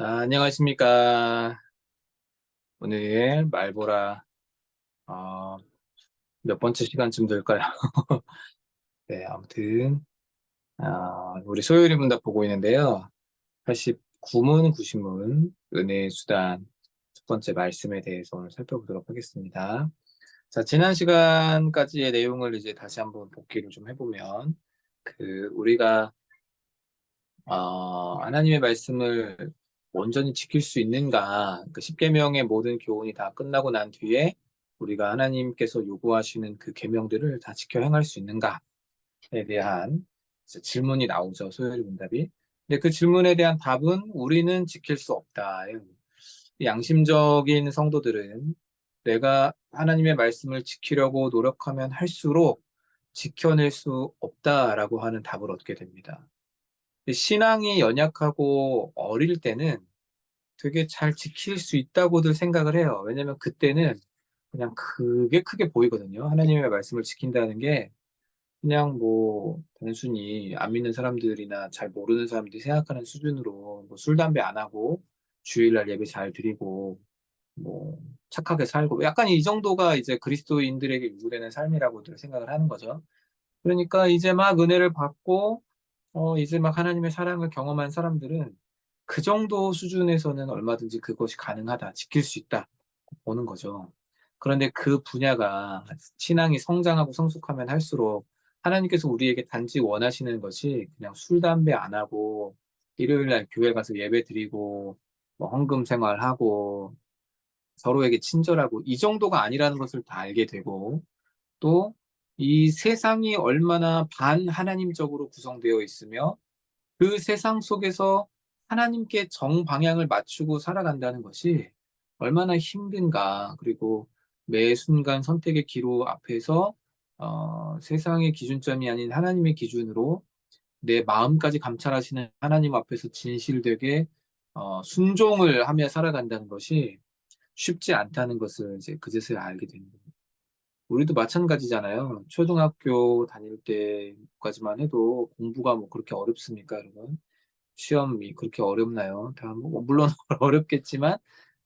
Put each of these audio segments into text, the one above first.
안녕하십니까. 오늘 말보라, 어, 몇 번째 시간쯤 될까요? 네, 아무튼, 우리 소요리 문답 보고 있는데요. 89문, 90문, 은혜의 수단, 첫 번째 말씀에 대해서 오늘 살펴보도록 하겠습니다. 자, 지난 시간까지의 내용을 이제 다시 한번 복기를 좀 해보면, 우리가 하나님의 말씀을 온전히 지킬 수 있는가? 그 십계명의 모든 교훈이 다 끝나고 난 뒤에 우리가 하나님께서 요구하시는 그 계명들을 다 지켜 행할 수 있는가에 대한 이제 질문이 나오죠. 소요리 문답이. 근데 그 질문에 대한 답은 우리는 지킬 수 없다. 양심적인 성도들은 내가 하나님의 말씀을 지키려고 노력하면 할수록 지켜낼 수 없다라고 하는 답을 얻게 됩니다. 신앙이 연약하고 어릴 때는 되게 잘 지킬 수 있다고들 생각을 해요. 왜냐면 그때는 그냥 그게 크게 보이거든요. 하나님의 말씀을 지킨다는 게 그냥 뭐 단순히 안 믿는 사람들이나 잘 모르는 사람들이 생각하는 수준으로 뭐 술, 담배 안 하고 주일날 예배 잘 드리고 뭐 착하게 살고 약간 이 정도가 이제 그리스도인들에게 요구되는 삶이라고들 생각을 하는 거죠. 그러니까 이제 막 은혜를 받고 이제 막 하나님의 사랑을 경험한 사람들은 그 정도 수준에서는 얼마든지 그것이 가능하다, 지킬 수 있다, 보는 거죠. 그런데 그 분야가 신앙이 성장하고 성숙하면 할수록 하나님께서 우리에게 단지 원하시는 것이 그냥 술, 담배 안 하고 일요일 날 교회 가서 예배 드리고 뭐 헌금 생활하고 서로에게 친절하고 이 정도가 아니라는 것을 다 알게 되고 또 이 세상이 얼마나 반하나님적으로 구성되어 있으며 그 세상 속에서 하나님께 정방향을 맞추고 살아간다는 것이 얼마나 힘든가. 그리고 매 순간 선택의 기로 앞에서 세상의 기준점이 아닌 하나님의 기준으로 내 마음까지 감찰하시는 하나님 앞에서 진실되게 순종을 하며 살아간다는 것이 쉽지 않다는 것을 이제 그제서야 알게 됩니다. 우리도 마찬가지잖아요. 초등학교 다닐 때까지만 해도 공부가 뭐 그렇게 어렵습니까, 여러분? 시험이 그렇게 어렵나요? 다 뭐 물론 어렵겠지만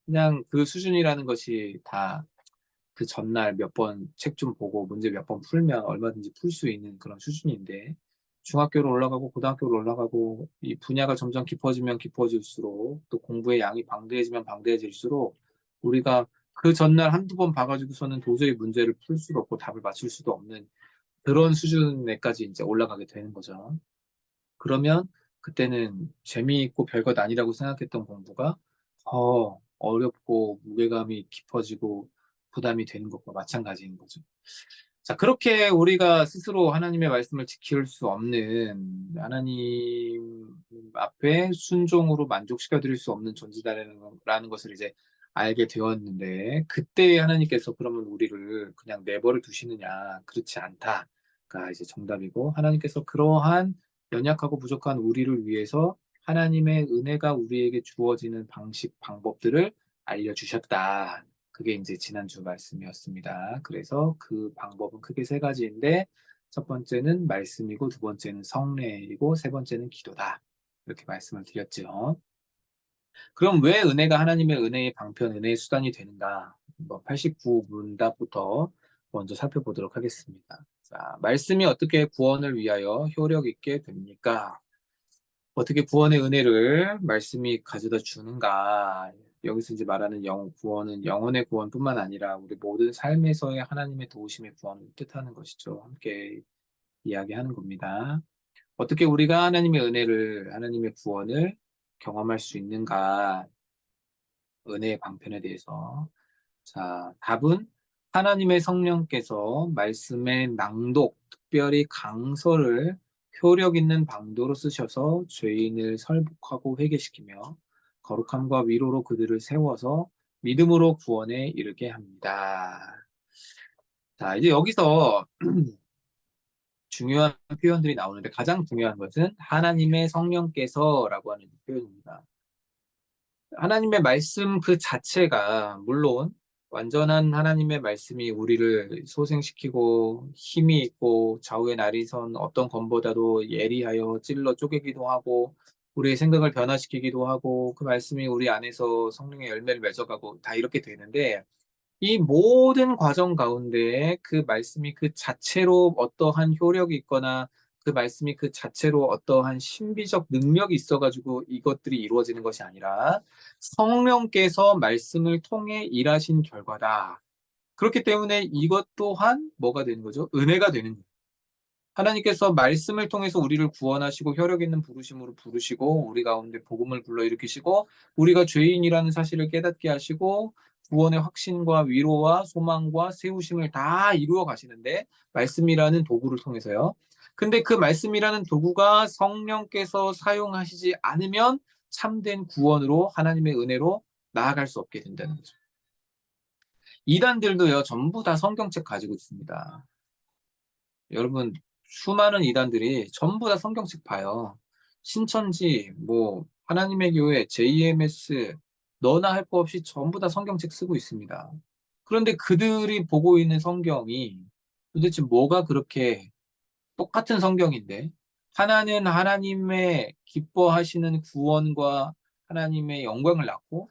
그냥 그 수준이라는 것이 다 그 전날 몇 번 책 좀 보고 문제 몇 번 풀면 얼마든지 풀 수 있는 그런 수준인데 중학교로 올라가고 고등학교로 올라가고 이 분야가 점점 깊어지면 깊어질수록 또 공부의 양이 방대해지면 방대해질수록 우리가 그 전날 한두 번 봐가지고서는 도저히 문제를 풀 수도 없고 답을 맞출 수도 없는 그런 수준에까지 이제 올라가게 되는 거죠. 그러면 그때는 재미있고 별것 아니라고 생각했던 공부가 더 어렵고 무게감이 깊어지고 부담이 되는 것과 마찬가지인 거죠. 자, 그렇게 우리가 스스로 하나님의 말씀을 지킬 수 없는 하나님 앞에 순종으로 만족시켜 드릴 수 없는 존재다라는 것을 이제 알게 되었는데 그때 하나님께서 그러면 우리를 그냥 내버려 두시느냐? 그렇지 않다가 이제 정답이고 하나님께서 그러한 연약하고 부족한 우리를 위해서 하나님의 은혜가 우리에게 주어지는 방식, 방법들을 알려주셨다. 그게 이제 지난주 말씀이었습니다. 그래서 그 방법은 크게 세 가지인데, 첫 번째는 말씀이고, 두 번째는 성례이고, 세 번째는 기도다. 이렇게 말씀을 드렸죠. 그럼 왜 은혜가 하나님의 은혜의 방편, 은혜의 수단이 되는가? 89문답부터 먼저 살펴보도록 하겠습니다. 자, 말씀이 어떻게 구원을 위하여 효력 있게 됩니까? 어떻게 구원의 은혜를 말씀이 가져다 주는가? 여기서 이제 말하는 구원은 영혼의 구원뿐만 아니라 우리 모든 삶에서의 하나님의 도우심의 구원을 뜻하는 것이죠. 함께 이야기하는 겁니다. 어떻게 우리가 하나님의 은혜를, 하나님의 구원을 경험할 수 있는가? 은혜의 방편에 대해서. 자, 답은 하나님의 성령께서 말씀의 낭독, 특별히 강서를 효력 있는 방도로 쓰셔서 죄인을 설복하고 회개시키며 거룩함과 위로로 그들을 세워서 믿음으로 구원에 이르게 합니다. 자, 이제 여기서 중요한 표현들이 나오는데 가장 중요한 것은 하나님의 성령께서라고 하는 표현입니다. 하나님의 말씀 그 자체가 물론 완전한 하나님의 말씀이 우리를 소생시키고 힘이 있고 좌우의 날이 선 어떤 검보다도 예리하여 찔러 쪼개기도 하고 우리의 생각을 변화시키기도 하고 그 말씀이 우리 안에서 성령의 열매를 맺어가고 다 이렇게 되는데 이 모든 과정 가운데 그 말씀이 그 자체로 어떠한 효력이 있거나 그 말씀이 그 자체로 어떠한 신비적 능력이 있어가지고 이것들이 이루어지는 것이 아니라 성령께서 말씀을 통해 일하신 결과다. 그렇기 때문에 이것 또한 뭐가 되는 거죠? 은혜가 되는 거예요. 하나님께서 말씀을 통해서 우리를 구원하시고 혈력 있는 부르심으로 부르시고 우리 가운데 복음을 불러일으키시고 우리가 죄인이라는 사실을 깨닫게 하시고 구원의 확신과 위로와 소망과 세우심을 다 이루어 가시는데 말씀이라는 도구를 통해서요. 근데 그 말씀이라는 도구가 성령께서 사용하시지 않으면 참된 구원으로 하나님의 은혜로 나아갈 수 없게 된다는 거죠. 이단들도요, 전부 다 성경책 가지고 있습니다. 여러분, 수많은 이단들이 전부 다 성경책 봐요. 신천지, 뭐, 하나님의 교회, JMS, 너나 할 거 없이 전부 다 성경책 쓰고 있습니다. 그런데 그들이 보고 있는 성경이 도대체 뭐가 그렇게 똑같은 성경인데, 하나는 하나님의 기뻐하시는 구원과 하나님의 영광을 낳고,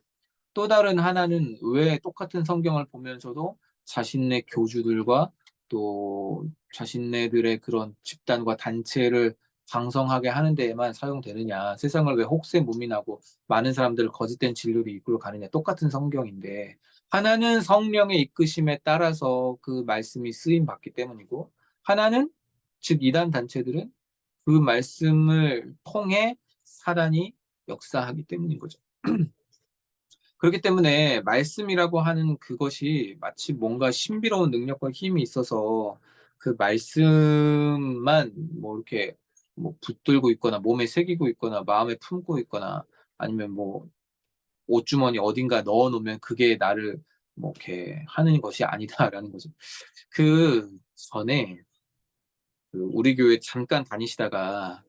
또 다른 하나는 왜 똑같은 성경을 보면서도 자신의 교주들과 또 자신네들의 그런 집단과 단체를 강성하게 하는 데에만 사용되느냐. 세상을 왜 혹세무민하고 많은 사람들을 거짓된 진리로 이끌어 가느냐. 똑같은 성경인데 하나는 성령의 이끄심에 따라서 그 말씀이 쓰임 받기 때문이고 하나는 즉 이단 단체들은 그 말씀을 통해 사단이 역사하기 때문인 거죠. 그렇기 때문에 말씀이라고 하는 그것이 마치 뭔가 신비로운 능력과 힘이 있어서 그 말씀만 뭐 이렇게 뭐 붙들고 있거나 몸에 새기고 있거나 마음에 품고 있거나 아니면 뭐 옷주머니 어딘가 넣어 놓으면 그게 나를 뭐 이렇게 하는 것이 아니다라는 거죠. 그 전에 그 우리 교회 잠깐 다니시다가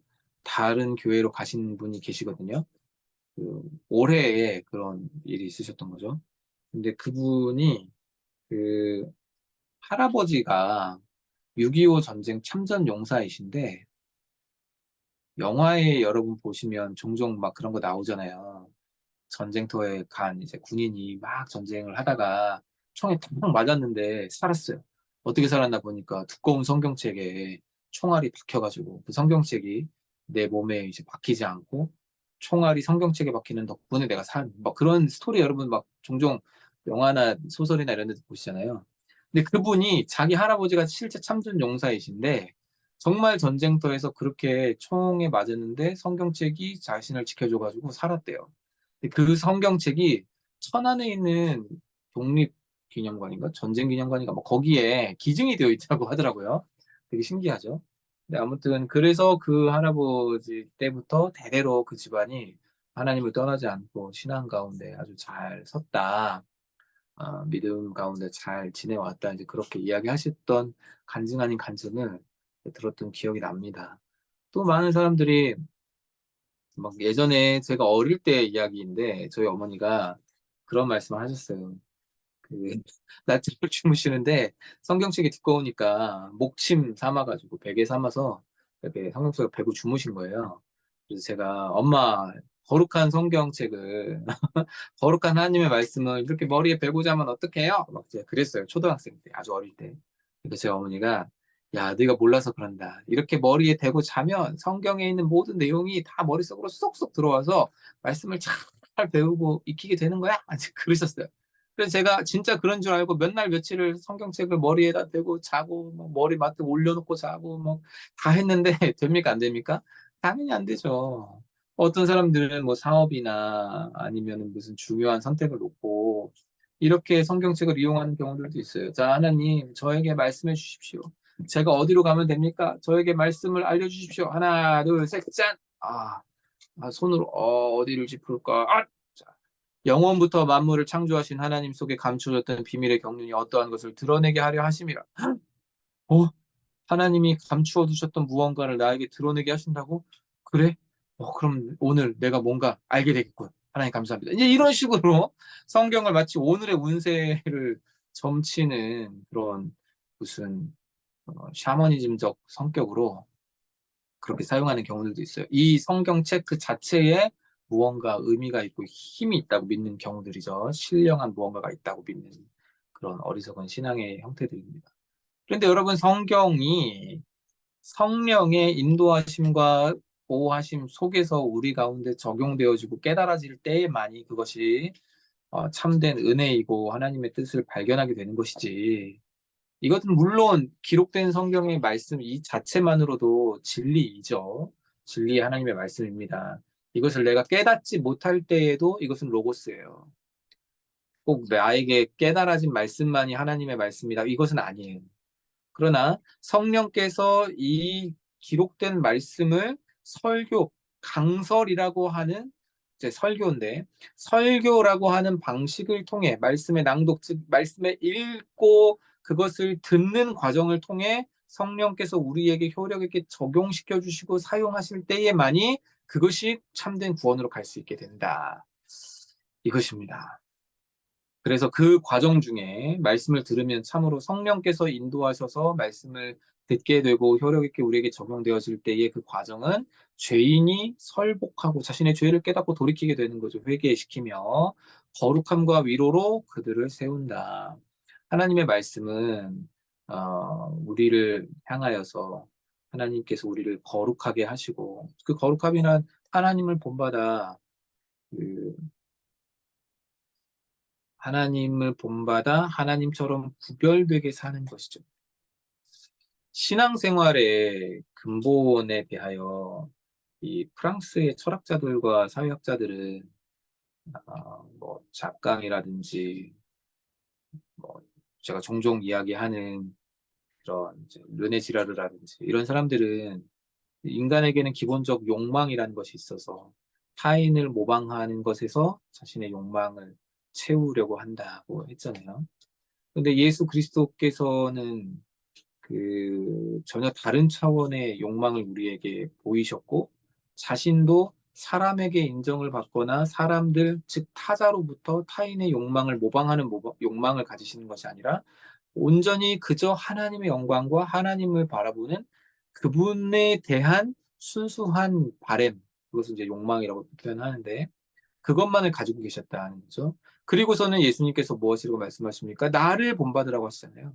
다른 교회로 가신 분이 계시거든요. 그 올해에 그런 일이 있으셨던 거죠. 근데 그분이 그 할아버지가 6.25 전쟁 참전 용사이신데 영화에 여러분 보시면 종종 막 그런 거 나오잖아요. 전쟁터에 간 이제 군인이 막 전쟁을 하다가 총에 탁 맞았는데 살았어요. 어떻게 살았나 보니까 두꺼운 성경책에 총알이 박혀가지고 그 성경책이 내 몸에 이제 박히지 않고 총알이 성경책에 박히는 덕분에 내가 막 그런 스토리 여러분 막 종종 영화나 소설이나 이런 데서 보시잖아요. 근데 그분이 자기 할아버지가 실제 참전 용사이신데 정말 전쟁터에서 그렇게 총에 맞았는데 성경책이 자신을 지켜줘가지고 살았대요. 그 성경책이 천안에 있는 독립기념관인가? 전쟁기념관인가? 뭐 거기에 기증이 되어 있다고 하더라고요. 되게 신기하죠. 근데 아무튼 그래서 그 할아버지 때부터 대대로 그 집안이 하나님을 떠나지 않고 신앙 가운데 아주 잘 섰다. 믿음 가운데 잘 지내왔다. 이제 그렇게 이야기하셨던 간증 아닌 간증을 들었던 기억이 납니다. 또 많은 사람들이 막 예전에 제가 어릴 때 이야기인데 저희 어머니가 그런 말씀을 하셨어요. 그 낮잠을 주무시는데 성경책이 두꺼우니까 목침 삼아가지고 베개 삼아서 이렇게 성경책을 베고 주무신 거예요. 그래서 제가 엄마 거룩한 성경책을 거룩한 하나님의 말씀을 이렇게 머리에 베고 자면 어떡해요? 막 제가 그랬어요. 초등학생 때 아주 어릴 때. 그래서 제 어머니가 야, 네가 몰라서 그런다. 이렇게 머리에 대고 자면 성경에 있는 모든 내용이 다 머릿속으로 쏙쏙 들어와서 말씀을 잘 배우고 익히게 되는 거야. 그러셨어요. 그래서 제가 진짜 그런 줄 알고 몇 날 며칠을 성경책을 머리에다 대고 자고 뭐 머리 맡에 올려놓고 자고 뭐 다 했는데 됩니까 안 됩니까? 당연히 안 되죠. 어떤 사람들은 뭐 사업이나 아니면 무슨 중요한 선택을 놓고 이렇게 성경책을 이용하는 경우들도 있어요. 자, 하나님, 저에게 말씀해 주십시오. 제가 어디로 가면 됩니까? 저에게 말씀을 알려주십시오. 하나, 둘, 셋, 짠! 손으로, 어디를 짚을까? 자, 영원부터 만물을 창조하신 하나님 속에 감추어졌던 비밀의 경륜이 어떠한 것을 드러내게 하려 하심이라. 어? 하나님이 감추어 두셨던 무언가를 나에게 드러내게 하신다고? 그래? 그럼 오늘 내가 뭔가 알게 되겠군. 하나님 감사합니다. 이제 이런 식으로 성경을 마치 오늘의 운세를 점치는 그런 무슨 샤머니즘적 성격으로 그렇게 사용하는 경우들도 있어요. 이 성경책 그 자체에 무언가 의미가 있고 힘이 있다고 믿는 경우들이죠. 신령한 무언가가 있다고 믿는 그런 어리석은 신앙의 형태들입니다. 그런데 여러분, 성경이 성령의 인도하심과 보호하심 속에서 우리 가운데 적용되어지고 깨달아질 때에만이 그것이 참된 은혜이고 하나님의 뜻을 발견하게 되는 것이지, 이것은 물론 기록된 성경의 말씀 이 자체만으로도 진리이죠. 진리의 하나님의 말씀입니다. 이것을 내가 깨닫지 못할 때에도 이것은 로고스예요. 꼭 나에게 깨달아진 말씀만이 하나님의 말씀이다, 이것은 아니에요. 그러나 성령께서 이 기록된 말씀을 설교, 강설이라고 하는, 이제 설교인데, 설교라고 하는 방식을 통해 말씀의 낭독, 즉 말씀을 읽고 그것을 듣는 과정을 통해 성령께서 우리에게 효력 있게 적용시켜 주시고 사용하실 때에만이 그것이 참된 구원으로 갈 수 있게 된다, 이것입니다. 그래서 그 과정 중에 말씀을 들으면 참으로 성령께서 인도하셔서 말씀을 듣게 되고 효력 있게 우리에게 적용되어질 때의 그 과정은 죄인이 설복하고 자신의 죄를 깨닫고 돌이키게 되는 거죠. 회개시키며 거룩함과 위로로 그들을 세운다. 하나님의 말씀은 우리를 향하여서 하나님께서 우리를 거룩하게 하시고, 그 거룩함이란 하나님을 본받아 그 하나님을 본받아 하나님처럼 구별되게 사는 것이죠. 신앙생활의 근본에 대하여 이 프랑스의 철학자들과 사회학자들은 뭐 작강이라든지 뭐 제가 종종 이야기하는 그런 이제 르네 지라르라든지 이런 사람들은 인간에게는 기본적 욕망이라는 것이 있어서 타인을 모방하는 것에서 자신의 욕망을 채우려고 한다고 했잖아요. 근데 예수 그리스도께서는 그 전혀 다른 차원의 욕망을 우리에게 보이셨고, 자신도 사람에게 인정을 받거나 사람들, 즉 타자로부터 타인의 욕망을 모방하는 욕망을 가지시는 것이 아니라 온전히 그저 하나님의 영광과 하나님을 바라보는 그분에 대한 순수한 바램, 그것을 이제 욕망이라고 표현하는데, 그것만을 가지고 계셨다는 거죠. 그리고서는 예수님께서 무엇이라고 말씀하십니까? 나를 본받으라고 하시잖아요.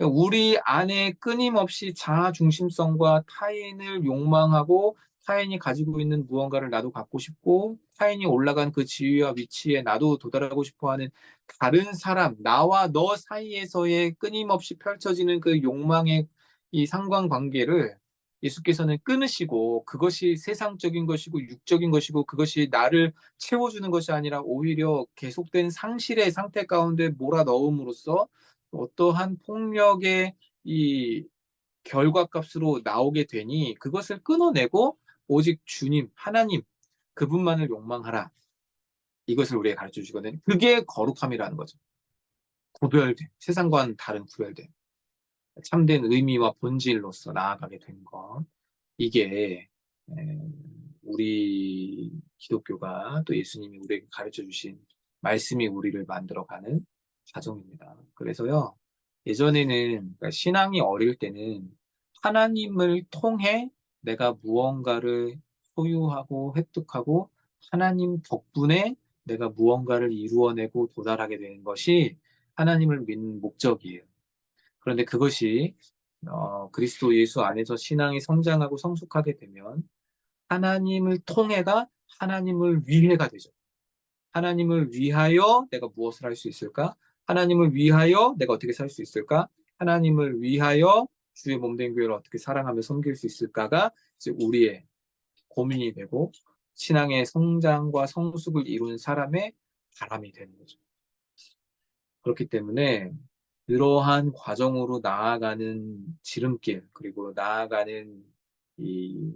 우리 안에 끊임없이 자아 중심성과 타인을 욕망하고 타인이 가지고 있는 무언가를 나도 갖고 싶고 타인이 올라간 그 지위와 위치에 나도 도달하고 싶어 하는 다른 사람, 나와 너 사이에서의 끊임없이 펼쳐지는 그 욕망의 이 상관관계를 예수께서는 끊으시고, 그것이 세상적인 것이고 육적인 것이고 그것이 나를 채워주는 것이 아니라 오히려 계속된 상실의 상태 가운데 몰아넣음으로써 어떠한 폭력의 이 결과값으로 나오게 되니 그것을 끊어내고 오직 주님, 하나님, 그분만을 욕망하라. 이것을 우리에게 가르쳐 주거든요. 그게 거룩함이라는 거죠. 구별된, 세상과는 다른 구별된, 참된 의미와 본질로서 나아가게 된 것. 이게 우리 기독교가 또 예수님이 우리에게 가르쳐 주신 말씀이 우리를 만들어가는 과정입니다. 그래서요, 예전에는, 그러니까 신앙이 어릴 때는 하나님을 통해 내가 무언가를 소유하고 획득하고 하나님 덕분에 내가 무언가를 이루어내고 도달하게 되는 것이 하나님을 믿는 목적이에요. 그런데 그것이 그리스도 예수 안에서 신앙이 성장하고 성숙하게 되면 하나님을 통해가 하나님을 위해가 되죠. 하나님을 위하여 내가 무엇을 할 수 있을까? 하나님을 위하여 내가 어떻게 살 수 있을까? 하나님을 위하여 주의 몸된 교회를 어떻게 사랑하며 섬길 수 있을까가 이제 우리의 고민이 되고 신앙의 성장과 성숙을 이룬 사람의 바람이 되는 거죠. 그렇기 때문에 그러한 과정으로 나아가는 지름길, 그리고 나아가는 이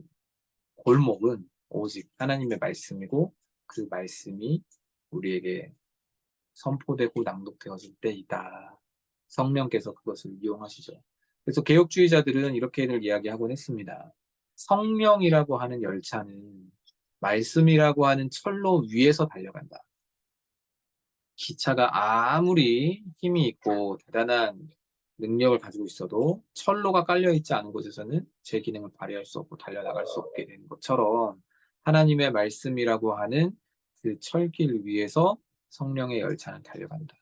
골목은 오직 하나님의 말씀이고 그 말씀이 우리에게 선포되고 낭독되어질 때이다. 성령께서 그것을 이용하시죠. 그래서 개혁주의자들은 이렇게를 이야기하곤 했습니다. 성령이라고 하는 열차는 말씀이라고 하는 철로 위에서 달려간다. 기차가 아무리 힘이 있고 대단한 능력을 가지고 있어도 철로가 깔려 있지 않은 곳에서는 제 기능을 발휘할 수 없고 달려나갈 수 없게 되는 것처럼 하나님의 말씀이라고 하는 그 철길 위에서 성령의 열차는 달려간다.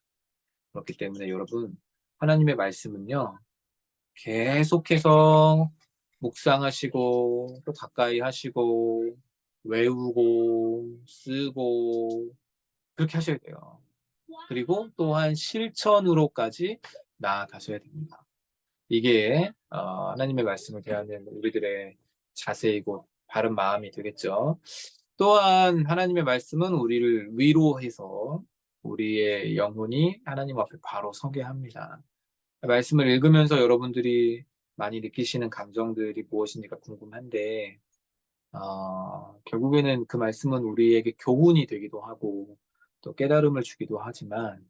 그렇기 때문에 여러분, 하나님의 말씀은요, 계속해서 묵상하시고 또 가까이 하시고 외우고 쓰고 그렇게 하셔야 돼요. 그리고 또한 실천으로까지 나아가셔야 됩니다. 이게 하나님의 말씀을 대하는 우리들의 자세이고 바른 마음이 되겠죠. 또한 하나님의 말씀은 우리를 위로해서 우리의 영혼이 하나님 앞에 바로 서게 합니다. 말씀을 읽으면서 여러분들이 많이 느끼시는 감정들이 무엇인지가 궁금한데, 결국에는 그 말씀은 우리에게 교훈이 되기도 하고, 또 깨달음을 주기도 하지만,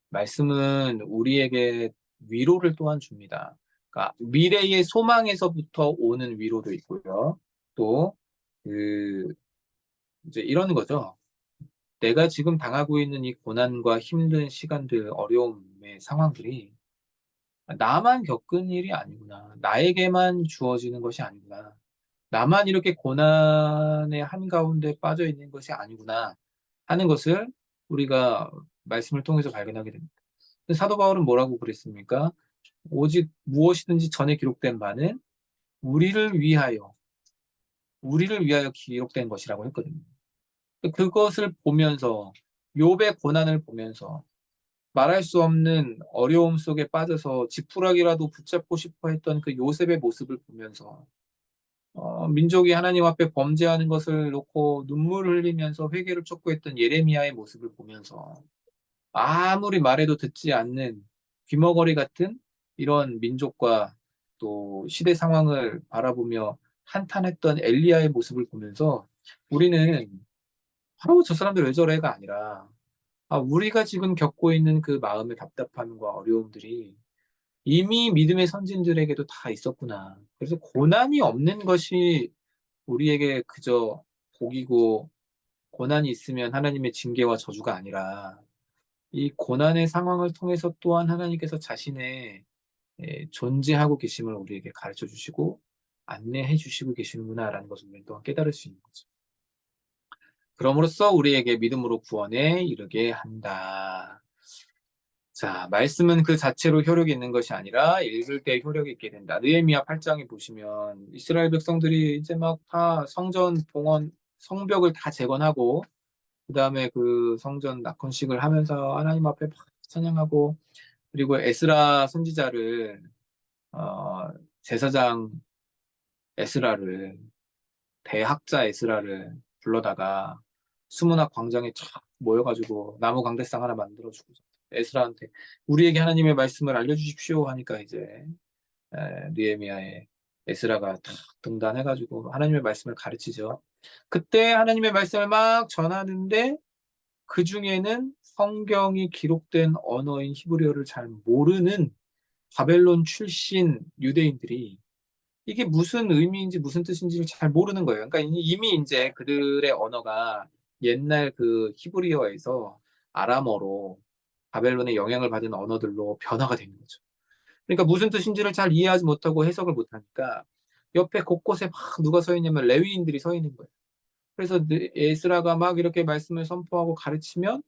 말씀은 우리에게 위로를 또한 줍니다. 그러니까 미래의 소망에서부터 오는 위로도 있고요. 또, 그, 이제 이런 거죠. 내가 지금 당하고 있는 이 고난과 힘든 시간들, 어려움의 상황들이 나만 겪은 일이 아니구나. 나에게만 주어지는 것이 아니구나. 나만 이렇게 고난의 한가운데 빠져 있는 것이 아니구나 하는 것을 우리가 말씀을 통해서 발견하게 됩니다. 사도 바울은 뭐라고 그랬습니까? 오직 무엇이든지 전에 기록된 바는 우리를 위하여, 우리를 위하여 기록된 것이라고 했거든요. 그것을 보면서, 욥의 고난을 보면서 말할 수 없는 어려움 속에 빠져서 지푸라기라도 붙잡고 싶어 했던 그 요셉의 모습을 보면서 민족이 하나님 앞에 범죄하는 것을 놓고 눈물을 흘리면서 회개를 촉구했던 예레미야의 모습을 보면서 아무리 말해도 듣지 않는 귀머거리 같은 이런 민족과 또 시대 상황을 바라보며 한탄했던 엘리야의 모습을 보면서 우리는 바로 저 사람들 왜 저래가 아니라 우리가 지금 겪고 있는 그 마음의 답답함과 어려움들이 이미 믿음의 선진들에게도 다 있었구나. 그래서 고난이 없는 것이 우리에게 그저 복이고 고난이 있으면 하나님의 징계와 저주가 아니라 이 고난의 상황을 통해서 또한 하나님께서 자신의 존재하고 계심을 우리에게 가르쳐 주시고 안내해 주시고 계시는구나라는 것을 우리는 또한 깨달을 수 있는 거죠. 그럼으로써 우리에게 믿음으로 구원에 이르게 한다. 자, 말씀은 그 자체로 효력이 있는 것이 아니라 읽을 때 효력이 있게 된다. 느헤미야 8장에 보시면 이스라엘 백성들이 이제 막 다 성전 봉헌 성벽을 다 재건하고 그다음에 그 성전 낙헌식을 하면서 하나님 앞에 막 찬양하고 그리고 에스라 선지자를 어, 제사장 에스라를 대학자 에스라를 불러다가 수문학 광장에 쫙 모여가지고 나무 강대상 하나 만들어주고 에스라한테 우리에게 하나님의 말씀을 알려주십시오 하니까 이제 느헤미야의 에스라가 탁 등단해가지고 하나님의 말씀을 가르치죠. 그때 하나님의 말씀을 막 전하는데 그 중에는 성경이 기록된 언어인 히브리어를 잘 모르는 바벨론 출신 유대인들이 이게 무슨 의미인지 무슨 뜻인지를 잘 모르는 거예요. 그러니까 이미 이제 그들의 언어가 옛날 그 히브리어에서 아람어로 바벨론의 영향을 받은 언어들로 변화가 되는 거죠. 그러니까 무슨 뜻인지를 잘 이해하지 못하고 해석을 못하니까 옆에 곳곳에 막 누가 서 있냐면 레위인들이 서 있는 거예요. 그래서 에스라가 막 이렇게 말씀을 선포하고 가르치면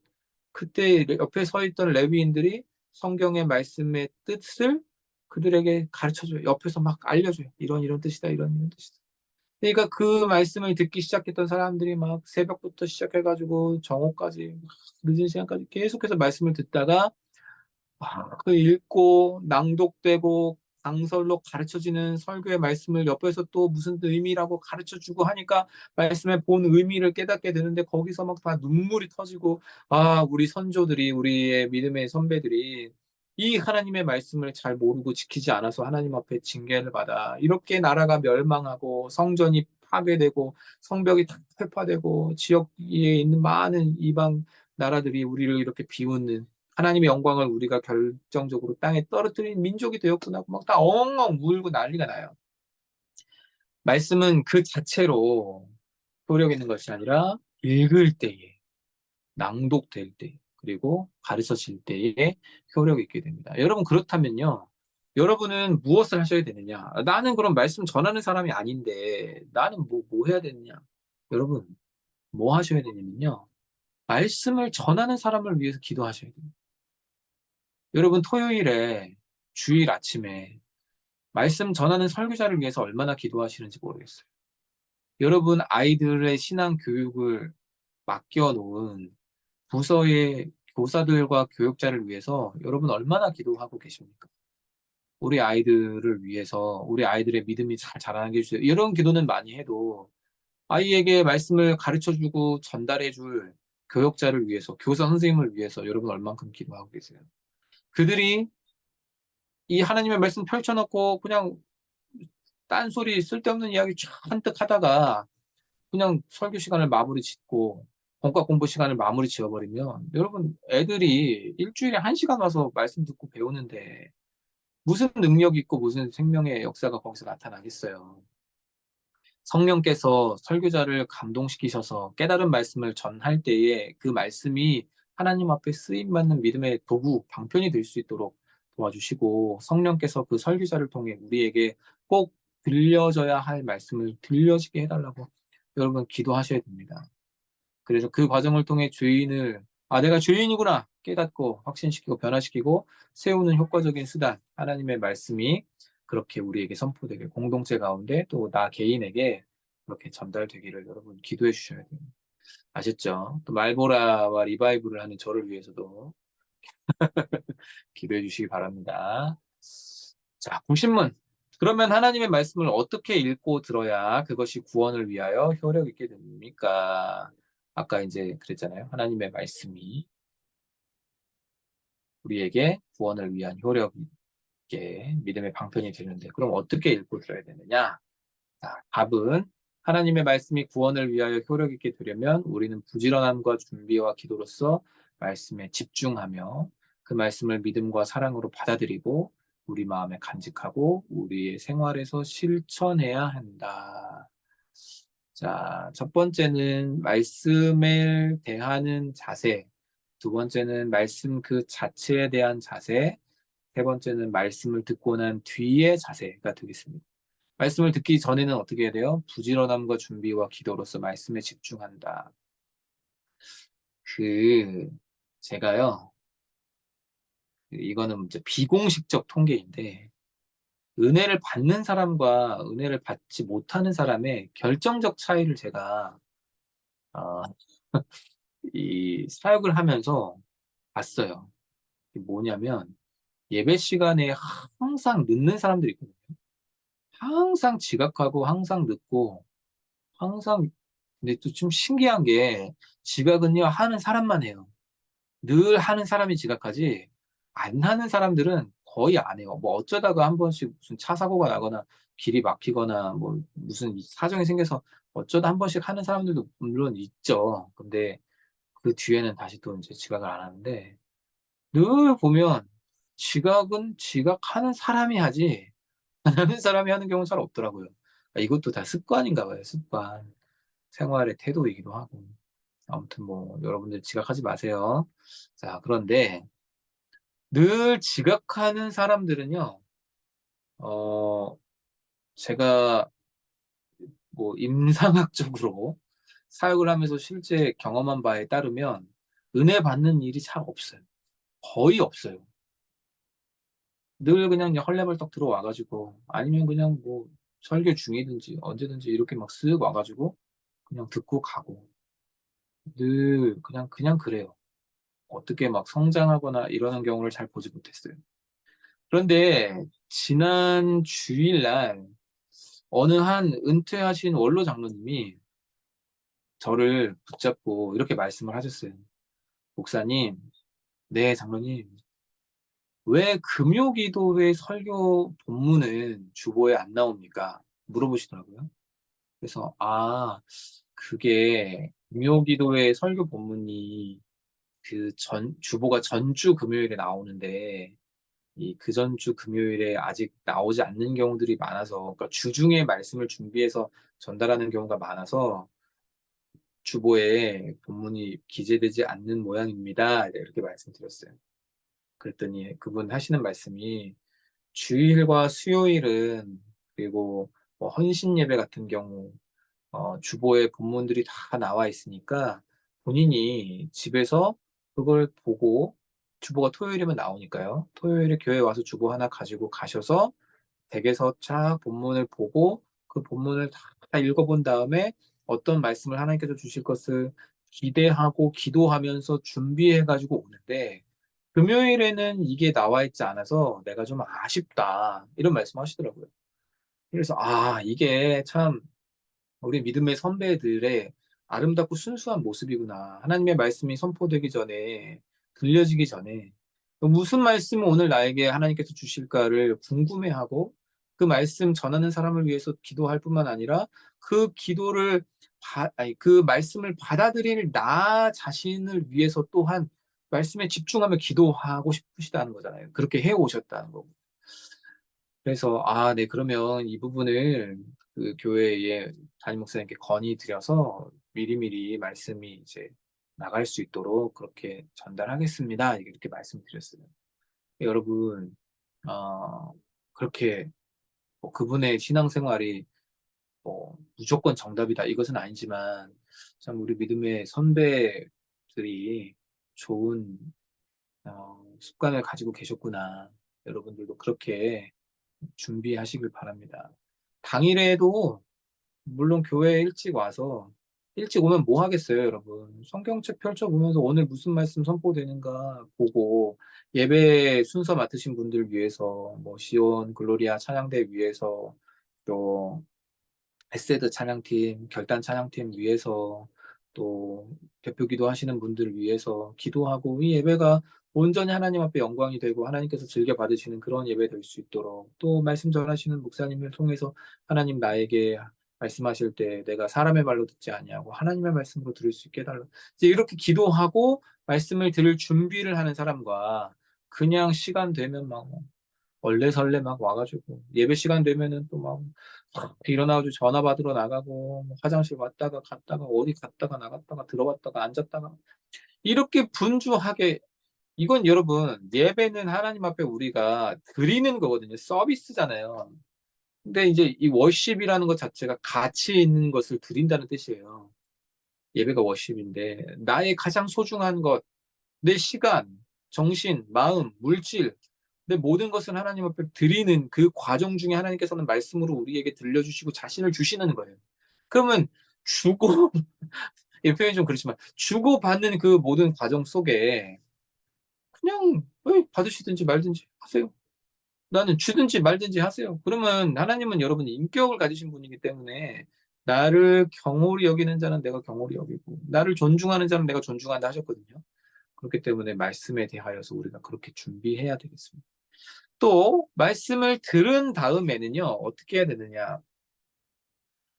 그때 옆에 서 있던 레위인들이 성경의 말씀의 뜻을 그들에게 가르쳐줘요. 옆에서 막 알려줘요. 이런 뜻이다, 이런 뜻이다. 그러니까 그 말씀을 듣기 시작했던 사람들이 막 새벽부터 시작해가지고 정오까지 늦은 시간까지 계속해서 말씀을 듣다가 그 읽고 낭독되고 강설로 가르쳐지는 설교의 말씀을 옆에서 또 무슨 의미라고 가르쳐주고 하니까 말씀의 본 의미를 깨닫게 되는데 거기서 막 다 눈물이 터지고 우리 선조들이 우리의 믿음의 선배들이 이 하나님의 말씀을 잘 모르고 지키지 않아서 하나님 앞에 징계를 받아 이렇게 나라가 멸망하고 성전이 파괴되고 성벽이 다 회파되고 지역에 있는 많은 이방 나라들이 우리를 이렇게 비웃는 하나님의 영광을 우리가 결정적으로 땅에 떨어뜨린 민족이 되었구나 하고 막 다 엉엉 울고 난리가 나요. 말씀은 그 자체로 효력 있는 것이 아니라 읽을 때에, 낭독될 때, 그리고 가르쳐질 때에 효력이 있게 됩니다. 여러분, 그렇다면요. 여러분은 무엇을 하셔야 되느냐? 나는 그럼 말씀 전하는 사람이 아닌데, 나는 뭐 해야 되느냐? 여러분, 뭐 하셔야 되냐면요. 말씀을 전하는 사람을 위해서 기도하셔야 돼요. 여러분, 토요일에, 주일 아침에, 말씀 전하는 설교자를 위해서 얼마나 기도하시는지 모르겠어요. 여러분, 아이들의 신앙 교육을 맡겨놓은 부서의 교사들과 교육자를 위해서 여러분 얼마나 기도하고 계십니까? 우리 아이들을 위해서 우리 아이들의 믿음이 잘 자라나게 해주세요. 이런 기도는 많이 해도 아이에게 말씀을 가르쳐주고 전달해줄 교육자를 위해서, 교사 선생님을 위해서 여러분 얼만큼 기도하고 계세요? 그들이 이 하나님의 말씀 펼쳐놓고 그냥 딴소리 쓸데없는 이야기 잔뜩 하다가 그냥 설교 시간을 마무리 짓고 본과 공부 시간을 마무리 지어버리면 여러분 애들이 일주일에 1시간 와서 말씀 듣고 배우는데 무슨 능력이 있고 무슨 생명의 역사가 거기서 나타나겠어요. 성령께서 설교자를 감동시키셔서 깨달은 말씀을 전할 때에 그 말씀이 하나님 앞에 쓰임받는 믿음의 도구, 방편이 될 수 있도록 도와주시고 성령께서 그 설교자를 통해 우리에게 꼭 들려져야 할 말씀을 들려지게 해달라고 여러분 기도하셔야 됩니다. 그래서 그 과정을 통해 죄인을 내가 죄인이구나 깨닫고 확신시키고 변화시키고 세우는 효과적인 수단 하나님의 말씀이 그렇게 우리에게 선포되길 공동체 가운데 또 나 개인에게 그렇게 전달되기를 여러분 기도해 주셔야 돼요. 아셨죠? 또 말보라와 리바이브를 하는 저를 위해서도 기도해 주시기 바랍니다. 자, 구신문. 그러면 하나님의 말씀을 어떻게 읽고 들어야 그것이 구원을 위하여 효력 있게 됩니까? 아까 이제 그랬잖아요. 하나님의 말씀이 우리에게 구원을 위한 효력 있게 믿음의 방편이 되는데 그럼 어떻게 읽고 들어야 되느냐? 자, 답은 하나님의 말씀이 구원을 위하여 효력 있게 되려면 우리는 부지런함과 준비와 기도로서 말씀에 집중하며 그 말씀을 믿음과 사랑으로 받아들이고 우리 마음에 간직하고 우리의 생활에서 실천해야 한다. 자, 첫 번째는 말씀을 대하는 자세, 두 번째는 말씀 그 자체에 대한 자세, 세 번째는 말씀을 듣고 난 뒤의 자세가 되겠습니다. 말씀을 듣기 전에는 어떻게 해야 돼요? 부지런함과 준비와 기도로서 말씀에 집중한다. 그, 제가요, 이거는 이제 비공식적 통계인데, 은혜를 받는 사람과 은혜를 받지 못하는 사람의 결정적 차이를 제가, 어, 이 사역을 하면서 봤어요. 이게 뭐냐면, 예배 시간에 항상 늦는 사람들이 있거든요. 항상 지각하고, 항상 늦고, 항상, 근데 또 좀 신기한 게, 지각은요, 하는 사람만 해요. 늘 하는 사람이 지각하지 안 하는 사람들은 거의 안 해요. 뭐 어쩌다가 한 번씩 무슨 차 사고가 나거나 길이 막히거나 뭐 무슨 사정이 생겨서 어쩌다 한 번씩 하는 사람들도 물론 있죠. 근데 그 뒤에는 다시 또 이제 지각을 안 하는데 늘 보면 지각은 지각하는 사람이 하지 안 하는 사람이 하는 경우는 잘 없더라고요. 이것도 다 습관인가 봐요. 습관. 생활의 태도이기도 하고. 아무튼 뭐 여러분들 지각하지 마세요. 자, 그런데 늘 지각하는 사람들은요, 어, 제가 뭐 임상학적으로 사역을 하면서 실제 경험한 바에 따르면 은혜 받는 일이 잘 없어요. 거의 없어요. 늘 그냥 헐레벌떡 들어와가지고 아니면 그냥 뭐 설교 중이든지 언제든지 이렇게 막 쓱 와가지고 그냥 듣고 가고 늘 그냥 그래요. 어떻게 막 성장하거나 이러는 경우를 잘 보지 못했어요. 그런데 지난 주일날 어느 한 은퇴하신 원로 장로님이 저를 붙잡고 이렇게 말씀을 하셨어요. 목사님, 네, 장로님, 왜 금요기도회 설교 본문은 주보에 안 나옵니까? 물어보시더라고요. 그래서, 그게 금요기도회 설교 본문이 주보가 전주 금요일에 나오는데, 이 그 전주 금요일에 아직 나오지 않는 경우들이 많아서, 그러니까 주중에 말씀을 준비해서 전달하는 경우가 많아서 주보에 본문이 기재되지 않는 모양입니다. 네, 이렇게 말씀드렸어요. 그랬더니 그분 하시는 말씀이 주일과 수요일은 그리고 뭐 헌신 예배 같은 경우 주보에 본문들이 다 나와 있으니까 본인이 집에서 그걸 보고 주보가 토요일이면 나오니까요. 토요일에 교회 와서 주보 하나 가지고 가셔서 댁에서 쫙 본문을 보고 그 본문을 다 읽어본 다음에 어떤 말씀을 하나님께서 주실 것을 기대하고 기도하면서 준비해 가지고 오는데 금요일에는 이게 나와 있지 않아서 내가 좀 아쉽다. 이런 말씀 하시더라고요. 그래서 이게 참 우리 믿음의 선배들의 아름답고 순수한 모습이구나. 하나님의 말씀이 선포되기 전에, 들려지기 전에, 무슨 말씀을 오늘 나에게 하나님께서 주실까를 궁금해하고, 그 말씀 전하는 사람을 위해서 기도할 뿐만 아니라, 그 기도를, 그 말씀을 받아들일 나 자신을 위해서 또한 말씀에 집중하며 기도하고 싶으시다는 거잖아요. 그렇게 해 오셨다는 거고. 그래서 네 그러면 이 부분을 그 교회의 담임 목사님께 건의드려서 미리미리 말씀이 이제 나갈 수 있도록 그렇게 전달하겠습니다. 이렇게 말씀드렸어요. 여러분 그렇게 뭐 그분의 신앙생활이 뭐 무조건 정답이다 이것은 아니지만 참 우리 믿음의 선배들이 좋은 습관을 가지고 계셨구나. 여러분들도 그렇게 준비하시길 바랍니다. 당일에도 물론 교회에 일찍 와서 일찍 오면 뭐 하겠어요, 여러분. 성경책 펼쳐보면서 오늘 무슨 말씀 선포되는가 보고 예배 순서 맡으신 분들 위해서 뭐 시온 글로리아 찬양대 위해서 또 에세드 찬양팀, 결단 찬양팀 위해서 또 대표 기도하시는 분들 위해서 기도하고 이 예배가 온전히 하나님 앞에 영광이 되고 하나님께서 즐겨 받으시는 그런 예배 될 수 있도록 또 말씀 전하시는 목사님을 통해서 하나님 나에게 말씀하실 때 내가 사람의 말로 듣지 아니하고 하나님의 말씀으로 들을 수 있게 해달라. 이제 이렇게 기도하고 말씀을 들을 준비를 하는 사람과 그냥 시간 되면 막 얼레설레 막 와가지고 예배 시간 되면은 또 막 일어나가지고 전화 받으러 나가고 뭐 화장실 왔다가 갔다가 어디 갔다가 나갔다가 들어왔다가 앉았다가 이렇게 분주하게 이건 여러분 예배는 하나님 앞에 우리가 드리는 거거든요. 서비스잖아요. 근데 이제 이 워십이라는 것 자체가 가치 있는 것을 드린다는 뜻이에요. 예배가 워십인데 나의 가장 소중한 것, 내 시간, 정신, 마음, 물질 내 모든 것을 하나님 앞에 드리는 그 과정 중에 하나님께서는 말씀으로 우리에게 들려주시고 자신을 주시는 거예요. 그러면 주고 이 표현이 좀 그렇지만 주고받는 그 모든 과정 속에 그냥 받으시든지 말든지 하세요. 나는 주든지 말든지 하세요. 그러면 하나님은 여러분이 인격을 가지신 분이기 때문에 나를 경홀히 여기는 자는 내가 경홀히 여기고 나를 존중하는 자는 내가 존중한다 하셨거든요. 그렇기 때문에 말씀에 대하여서 우리가 그렇게 준비해야 되겠습니다. 또 말씀을 들은 다음에는요. 어떻게 해야 되느냐.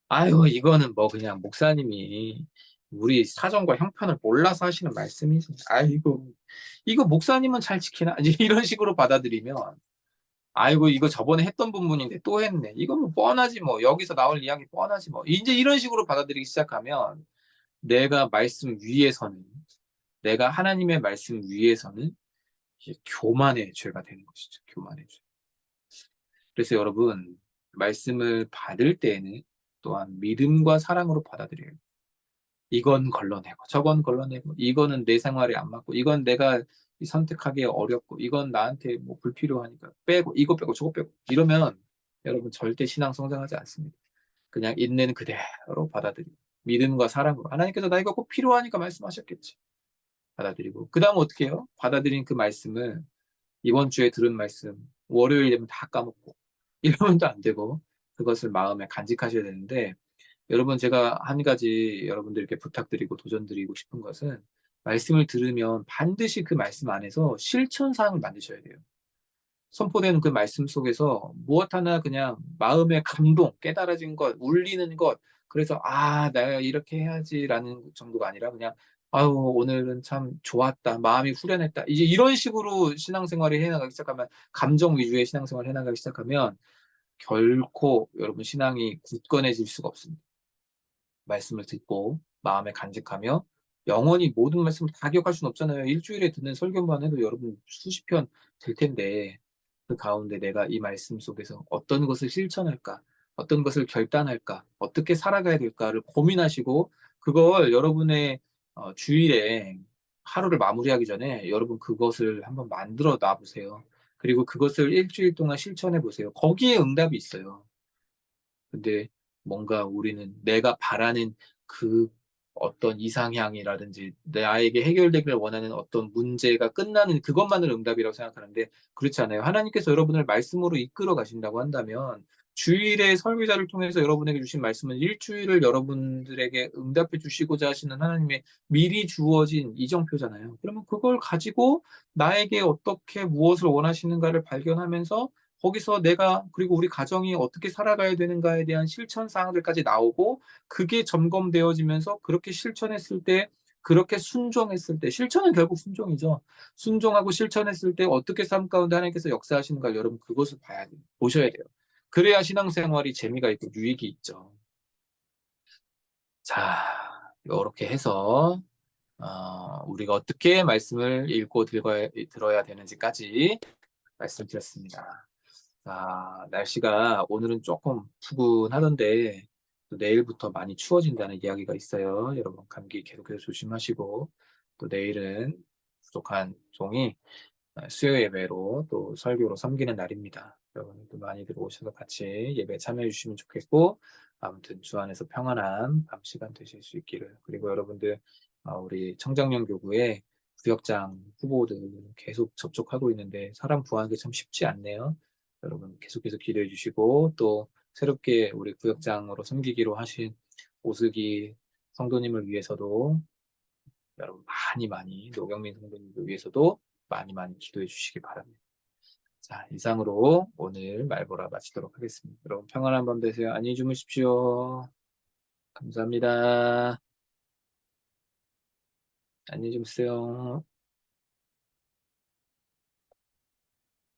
아유 이거는 뭐 그냥 목사님이 우리 사정과 형편을 몰라서 하시는 말씀이지. 아이고 이거 목사님은 잘 지키나? 이제 이런 식으로 받아들이면 아이고 이거 저번에 했던 부분인데 또 했네. 이거 뭐 뻔하지 뭐. 여기서 나올 이야기 뻔하지 뭐. 이제 이런 식으로 받아들이기 시작하면 내가 말씀 위에서는 내가 하나님의 말씀 위에서는 이게 교만의 죄가 되는 것이죠. 교만의 죄. 그래서 여러분 말씀을 받을 때에는 또한 믿음과 사랑으로 받아들여요. 이건 걸러내고 저건 걸러내고 이거는 내 생활에 안 맞고 이건 내가 선택하기 어렵고 이건 나한테 뭐 불필요하니까 빼고 이거 빼고 저거 빼고 이러면 여러분 절대 신앙 성장하지 않습니다. 그냥 있는 그대로 받아들이고 믿음과 사랑으로 하나님께서 나 이거 꼭 필요하니까 말씀하셨겠지. 받아들이고 그 다음 어떻게 해요? 받아들인 그 말씀을 이번 주에 들은 말씀 월요일 되면 다 까먹고 이러면 또 안 되고 그것을 마음에 간직하셔야 되는데 여러분 제가 한 가지 여러분들께 부탁드리고 도전드리고 싶은 것은 말씀을 들으면 반드시 그 말씀 안에서 실천 사항을 만드셔야 돼요. 선포되는 그 말씀 속에서 무엇 하나 그냥 마음의 감동, 깨달아진 것, 울리는 것, 그래서 내가 이렇게 해야지라는 정도가 아니라 그냥 아유 오늘은 참 좋았다, 마음이 후련했다. 이제 이런 식으로 신앙생활을 해나가기 시작하면 감정 위주의 신앙생활을 해나가기 시작하면 결코 여러분 신앙이 굳건해질 수가 없습니다. 말씀을 듣고 마음에 간직하며 영원히 모든 말씀을 다 기억할 수는 없잖아요. 일주일에 듣는 설교만 해도 여러분 수십 편 될 텐데 그 가운데 내가 이 말씀 속에서 어떤 것을 실천할까? 어떤 것을 결단할까? 어떻게 살아가야 될까를 고민하시고 그걸 여러분의 주일에 하루를 마무리하기 전에 여러분 그것을 한번 만들어 놔 보세요. 그리고 그것을 일주일 동안 실천해 보세요. 거기에 응답이 있어요. 근데 뭔가 우리는 내가 바라는 그 어떤 이상향이라든지 나에게 해결되기를 원하는 어떤 문제가 끝나는 그것만을 응답이라고 생각하는데 그렇지 않아요. 하나님께서 여러분을 말씀으로 이끌어 가신다고 한다면 주일에 설교자를 통해서 여러분에게 주신 말씀은 일주일을 여러분들에게 응답해 주시고자 하시는 하나님의 미리 주어진 이정표잖아요. 그러면 그걸 가지고 나에게 어떻게 무엇을 원하시는가를 발견하면서 거기서 내가 그리고 우리 가정이 어떻게 살아가야 되는가에 대한 실천 사항들까지 나오고 그게 점검되어지면서 그렇게 실천했을 때 그렇게 순종했을 때 실천은 결국 순종이죠. 순종하고 실천했을 때 어떻게 삶 가운데 하나님께서 역사하시는가 여러분 그것을 봐야 돼요. 보셔야 돼요. 그래야 신앙생활이 재미가 있고 유익이 있죠. 자, 요렇게 해서 우리가 어떻게 말씀을 읽고 들어야 되는지까지 말씀드렸습니다. 자, 날씨가 오늘은 조금 푸근하던데 또 내일부터 많이 추워진다는 이야기가 있어요. 여러분 감기 계속해서 조심하시고 또 내일은 부족한 종이 수요 예배로 또 설교로 섬기는 날입니다. 여러분도 많이들 오셔서 같이 예배 참여해 주시면 좋겠고 아무튼 주 안에서 평안한 밤 시간 되실 수 있기를 그리고 여러분들 우리 청장년 교구에 구역장 후보들 계속 접촉하고 있는데 사람 구하는 게 참 쉽지 않네요. 여러분 계속해서 기도해 주시고 또 새롭게 우리 구역장으로 섬기기로 하신 오슬기 성도님을 위해서도 여러분 많이 많이 노경민 성도님을 위해서도 많이 많이 기도해 주시기 바랍니다. 자, 이상으로 오늘 말보라 마치도록 하겠습니다. 여러분 평안한 밤 되세요. 안녕히 주무십시오. 감사합니다. 안녕히 주무세요.